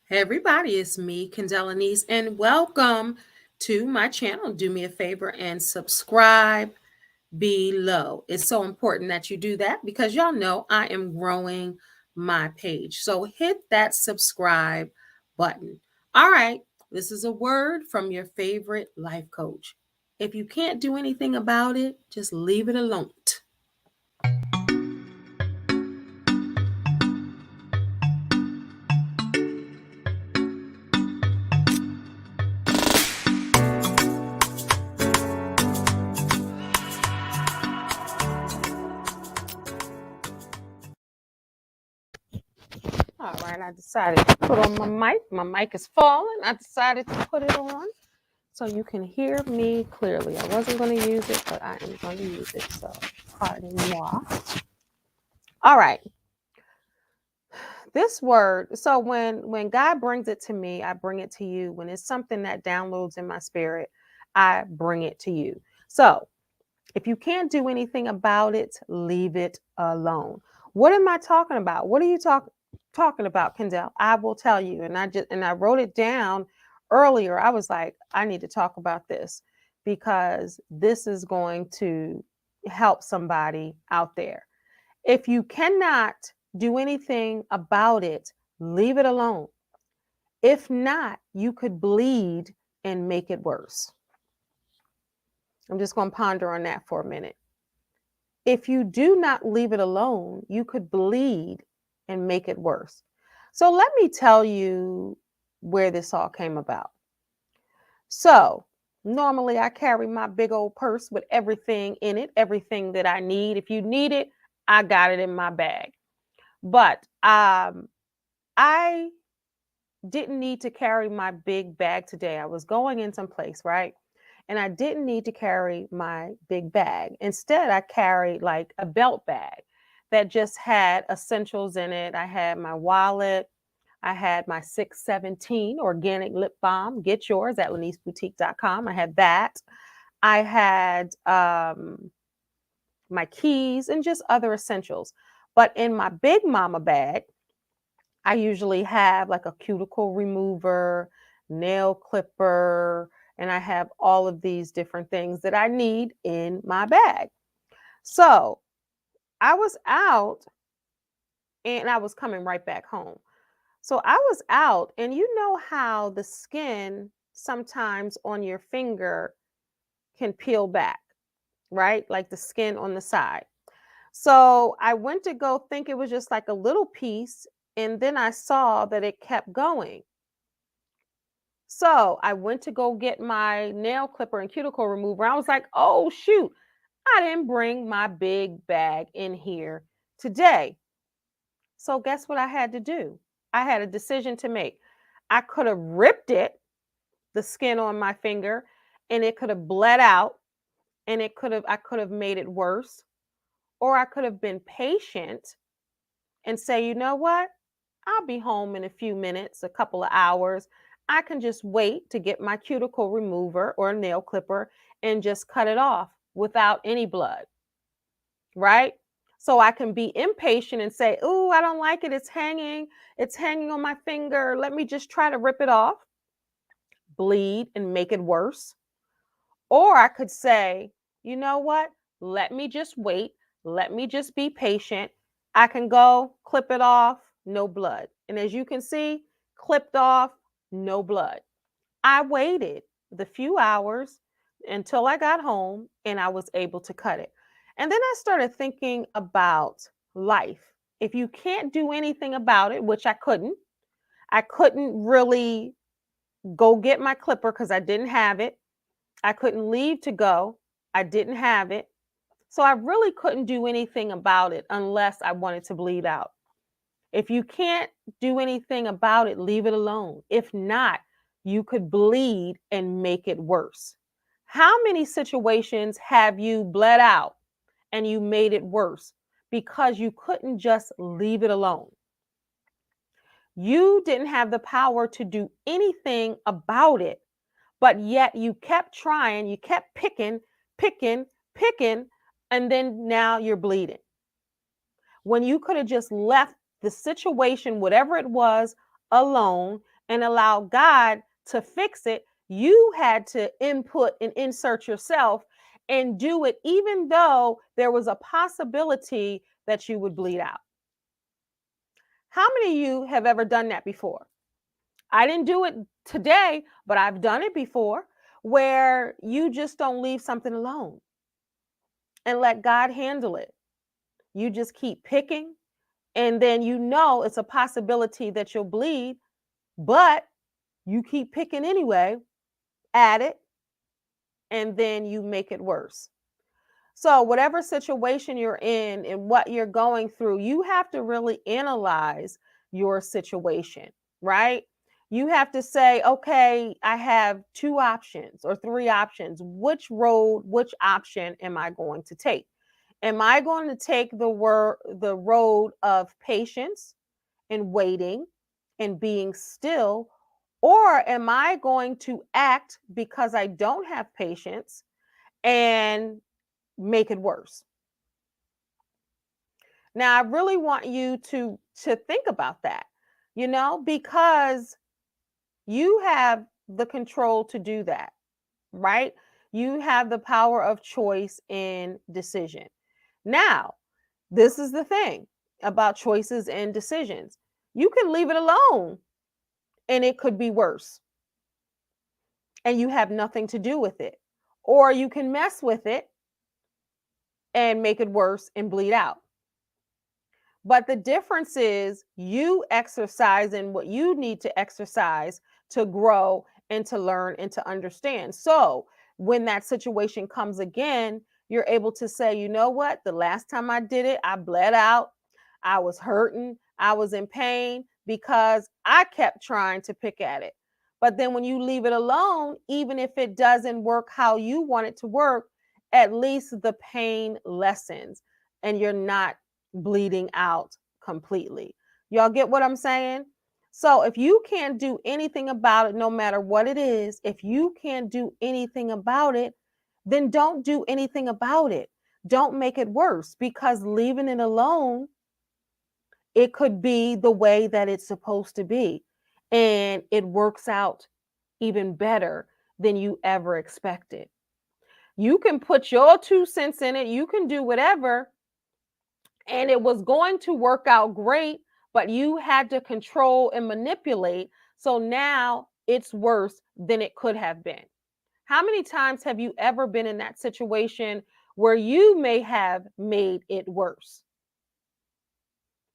Hey everybody, it's me, Kendell Lenice, and welcome to my channel. Do me a favor and subscribe below. It's so important that you do that because y'all know I am growing my page. So hit that subscribe button. All right, this is a word from your favorite life coach. If you can't do anything about it, just leave it alone. All right, I decided to put on my mic. My mic is falling. I decided to put it on so you can hear me clearly. I wasn't going to use it, but I am going to use it. So, pardon moi. All right. This word, so when God brings it to me, I bring it to you. When it's something that downloads in my spirit, I bring it to you. So, if you can't do anything about it, leave it alone. What am I talking about? What are you talking about, Kendell? I will tell you. And I wrote it down earlier. I was like, I need to talk about this because this is going to help somebody out there. If you cannot do anything about it, leave it alone. If not, you could bleed and make it worse. I'm just going to ponder on that for a minute. If you do not leave it alone, you could bleed and make it worse. So let me tell you where this all came about. So normally I carry my big old purse with everything in it, everything that I need. If you need it, I got it in my bag. But I didn't need to carry my big bag today. I was going in someplace, right? And I didn't need to carry my big bag. Instead, I carried like a belt bag that just had essentials in it. I had my wallet. I had my 617 organic lip balm. Get yours at leniceboutique.com. I had that. I had my keys and just other essentials. But in my big mama bag, I usually have like a cuticle remover, nail clipper, and I have all of these different things that I need in my bag. So I was out and I was coming right back home. So I was out, and you know how the skin sometimes on your finger can peel back, right? Like the skin on the side. So I went to go think it was just like a little piece, and then I saw that it kept going. So I went to go get my nail clipper and cuticle remover. I was like, oh, shoot, I didn't bring my big bag in here today. So guess what I had to do? I had a decision to make. I could have ripped it, the skin on my finger, and it could have bled out, and I could have made it worse. Or I could have been patient and say, you know what? I'll be home in a few minutes, a couple of hours. I can just wait to get my cuticle remover or nail clipper and just cut it off without any blood, right? So I can be impatient and say, "Ooh, I don't like it. It's hanging. It's hanging on my finger. Let me just try to rip it off." Bleed and make it worse. Or I could say, "You know what? Let me just wait. Let me just be patient. I can go clip it off, no blood." And as you can see, clipped off, no blood. I waited the few hours until I got home and I was able to cut it. And then I started thinking about life. If you can't do anything about it, which I couldn't really go get my clipper because I didn't have it. I couldn't leave to go. I didn't have it. So I really couldn't do anything about it unless I wanted to bleed out. If you can't do anything about it, leave it alone. If not, you could bleed and make it worse. How many situations have you bled out and you made it worse because you couldn't just leave it alone? You didn't have the power to do anything about it, but yet you kept trying, you kept picking, picking, and then now you're bleeding. When you could have just left the situation, whatever it was, alone and allow God to fix it, you had to input and insert yourself and do it, even though there was a possibility that you would bleed out. How many of you have ever done that before? I didn't do it today, but I've done it before, where you just don't leave something alone and let God handle it. You just keep picking, and then you know it's a possibility that you'll bleed, but you keep picking anyway at it, and then you make it worse. So, whatever situation you're in and what you're going through, you have to really analyze your situation, right? You have to say, okay, I have two options or three options. Which road, which option am I going to take? Am I going to take the road of patience and waiting and being still, or am I going to act because I don't have patience and make it worse? Now, I really want you to think about that, because you have the control to do that, right? You have the power of choice and decision. Now, this is the thing about choices and decisions. You can leave it alone and it could be worse, and you have nothing to do with it. Or you can mess with it and make it worse and bleed out. But the difference is you exercising what you need to exercise to grow and to learn and to understand. So when that situation comes again, you're able to say, you know what? The last time I did it, I bled out. I was hurting. I was in pain because I kept trying to pick at it. But then when you leave it alone, even if it doesn't work how you want it to work, at least the pain lessens and you're not bleeding out completely. Y'all get what I'm saying? So if you can't do anything about it, no matter what it is, if you can't do anything about it, then don't do anything about it. Don't make it worse, because leaving it alone, it could be the way that it's supposed to be. And it works out even better than you ever expected. You can put your 2 cents in it, you can do whatever, and it was going to work out great, but you had to control and manipulate. So now it's worse than it could have been. How many times have you ever been in that situation where you may have made it worse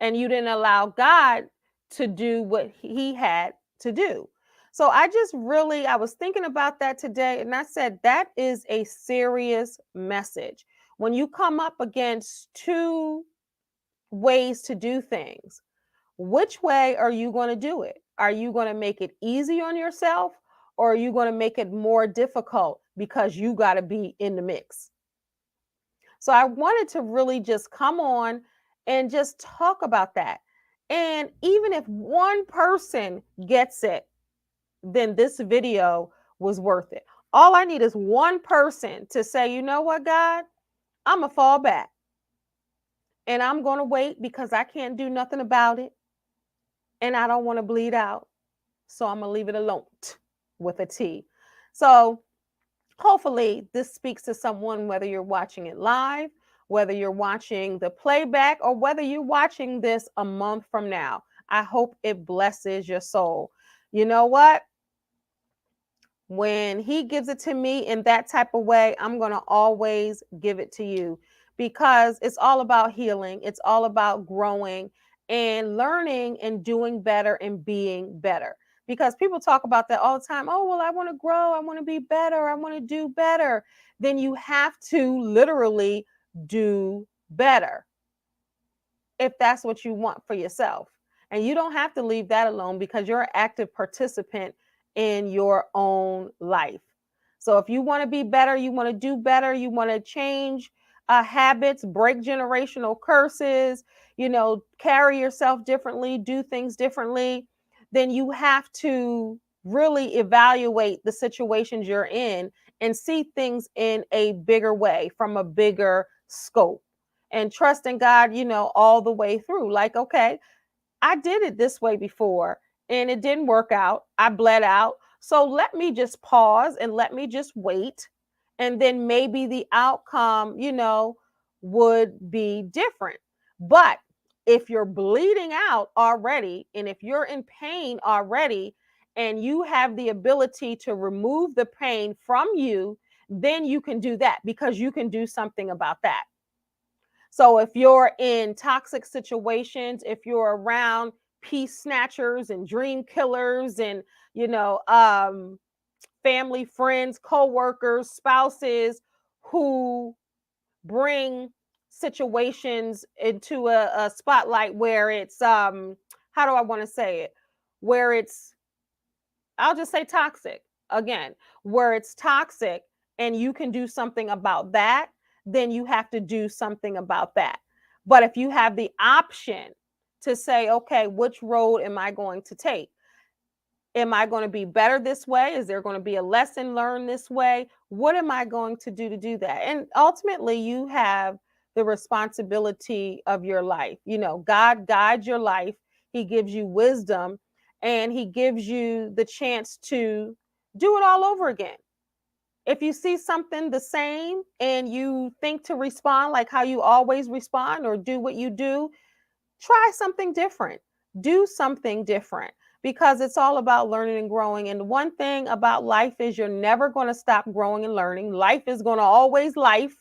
and you didn't allow God to do what he had to do? So I was thinking about that today, and I said that is a serious message. When you come up against two ways to do things, which way are you going to do it? Are you going to make it easy on yourself, or are you going to make it more difficult because you got to be in the mix? So I wanted to really just come on and just talk about that. And even if one person gets it, then this video was worth it. All I need is one person to say, you know what, God, I'm going to fall back and I'm going to wait because I can't do nothing about it and I don't want to bleed out. So I'm going to leave it alone with a T. So hopefully this speaks to someone, whether you're watching it live, whether you're watching the playback, or whether you're watching this a month from now. I hope it blesses your soul. You know what? When he gives it to me in that type of way, I'm going to always give it to you, because it's all about healing. It's all about growing and learning and doing better and being better. Because people talk about that all the time. Oh, well, I want to grow. I want to be better. I want to do better. Then you have to literally do better if that's what you want for yourself. And you don't have to leave that alone, because you're an active participant in your own life. So if you want to be better, you want to do better, you want to change habits, break generational curses, carry yourself differently, do things differently, then you have to really evaluate the situations you're in and see things in a bigger way, from a bigger scope, and trust in God, all the way through. Like, okay, I did it this way before and it didn't work out. I bled out. So let me just pause and let me just wait. And then maybe the outcome, would be different. But if you're bleeding out already, and if you're in pain already, and you have the ability to remove the pain from you, then you can do that because you can do something about that. So if you're in toxic situations, if you're around peace snatchers and dream killers and, you know, um, family, friends, co-workers, spouses who bring situations into a spotlight where it's how do I want to say it? Where it's, I'll just say toxic again, where it's toxic and you can do something about that, then you have to do something about that. But if you have the option to say, okay, which road am I going to take? Am I going to be better this way? Is there going to be a lesson learned this way? What am I going to do that? And ultimately, you have the responsibility of your life. God guides your life, He gives you wisdom, and He gives you the chance to do it all over again. If you see something the same and you think to respond like how you always respond or do what you do, try something different. Do something different because it's all about learning and growing. And one thing about life is you're never going to stop growing and learning. Life is going to always life,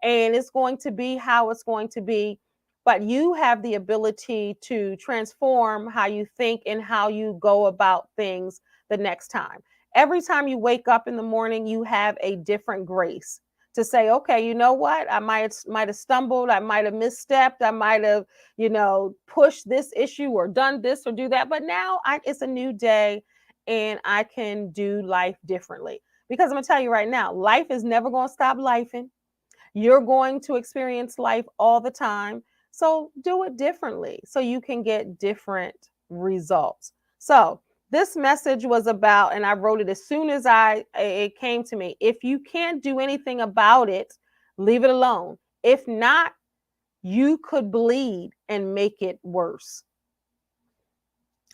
and it's going to be how it's going to be. But you have the ability to transform how you think and how you go about things the next time. Every time you wake up in the morning, you have a different grace to say, okay, you know what? I might have stumbled, I might have misstepped, I might have, pushed this issue or done this or do that. But now it's a new day and I can do life differently. Because I'm gonna tell you right now, life is never gonna stop lifing. You're going to experience life all the time. So do it differently so you can get different results. So this message was about, and I wrote it as soon as it came to me. If you can't do anything about it, leave it alone. If not, you could bleed and make it worse.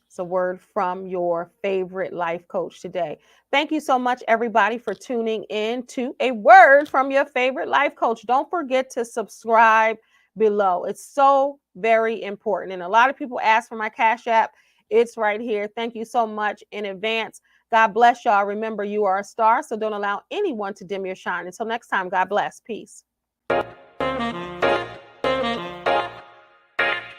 It's a word from your favorite life coach today. Thank you so much, everybody, for tuning in to a word from your favorite life coach. Don't forget to subscribe below. It's so very important. And a lot of people ask for my Cash App. It's right here. Thank you so much in advance. God bless y'all. Remember, you are a star, so don't allow anyone to dim your shine. Until next time, God bless. Peace.